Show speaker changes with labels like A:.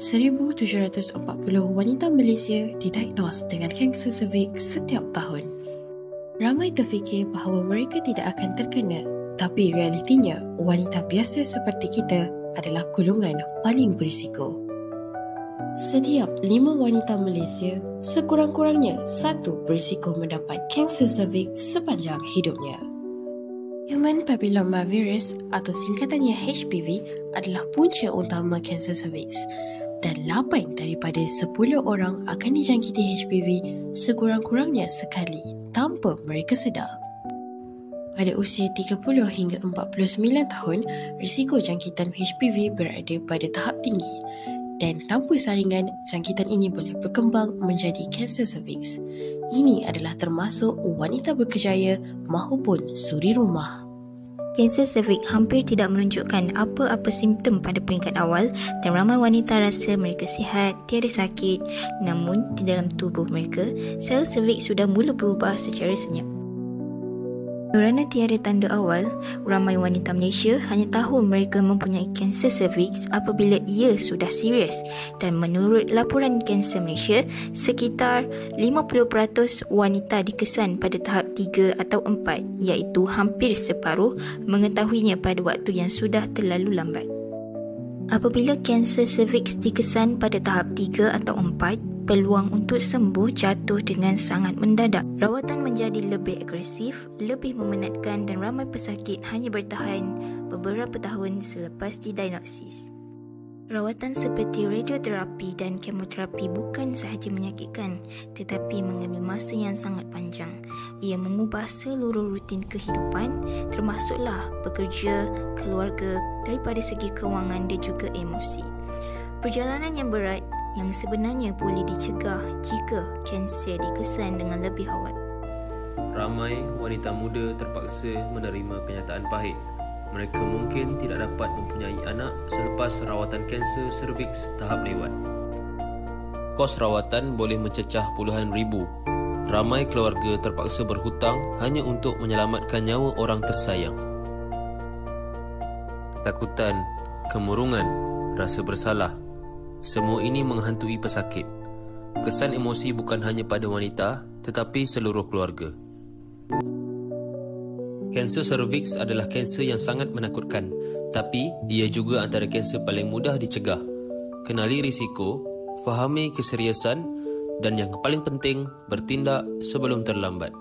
A: 1,740 wanita Malaysia didiagnos dengan kanser cervix setiap tahun. Ramai terfikir bahawa mereka tidak akan terkena, tapi realitinya wanita biasa seperti kita adalah golongan paling berisiko. Setiap 5 wanita Malaysia, sekurang-kurangnya 1 berisiko mendapat kanser cervix sepanjang hidupnya. Human Papilloma Virus atau singkatannya HPV adalah punca utama kanser cervix dan 8 daripada 10 orang akan dijangkiti HPV sekurang-kurangnya sekali tanpa mereka sedar. Pada usia 30 hingga 49 tahun, risiko jangkitan HPV berada pada tahap tinggi dan tanpa saringan, jangkitan ini boleh berkembang menjadi kanser cervix. Ini adalah termasuk wanita berkejaya maupun suri rumah.
B: Kanser cervix hampir tidak menunjukkan apa-apa simptom pada peringkat awal dan ramai wanita rasa mereka sihat, tiada sakit. Namun, di dalam tubuh mereka, sel cervix sudah mula berubah secara senyap. Kerana tiada tanda awal, ramai wanita Malaysia hanya tahu mereka mempunyai kanser cervix apabila ia sudah serius dan menurut laporan Kanser Malaysia, sekitar 50% wanita dikesan pada tahap 3 atau 4 iaitu hampir separuh mengetahuinya pada waktu yang sudah terlalu lambat. Apabila kanser cervix dikesan pada tahap 3 atau 4, peluang untuk sembuh jatuh dengan sangat mendadak. Rawatan menjadi lebih agresif, lebih memenatkan dan ramai pesakit hanya bertahan beberapa tahun selepas didiagnosis. Rawatan seperti radioterapi dan kemoterapi bukan sahaja menyakitkan tetapi mengambil masa yang sangat panjang. Ia mengubah seluruh rutin kehidupan termasuklah bekerja, keluarga daripada segi kewangan dan juga emosi. Perjalanan yang berat yang sebenarnya boleh dicegah jika kanser dikesan dengan lebih awal.
C: Ramai wanita muda terpaksa menerima kenyataan pahit. Mereka mungkin tidak dapat mempunyai anak selepas rawatan kanser cervix tahap lewat. Kos rawatan boleh mencecah puluhan ribu. Ramai keluarga terpaksa berhutang hanya untuk menyelamatkan nyawa orang tersayang. Ketakutan, kemurungan, rasa bersalah, semua ini menghantui pesakit. Kesan emosi bukan hanya pada wanita tetapi seluruh keluarga. Kanser cervix adalah kanser yang sangat menakutkan, tapi ia juga antara kanser paling mudah dicegah. Kenali risiko, fahami keseriusan dan yang paling penting, bertindak sebelum terlambat.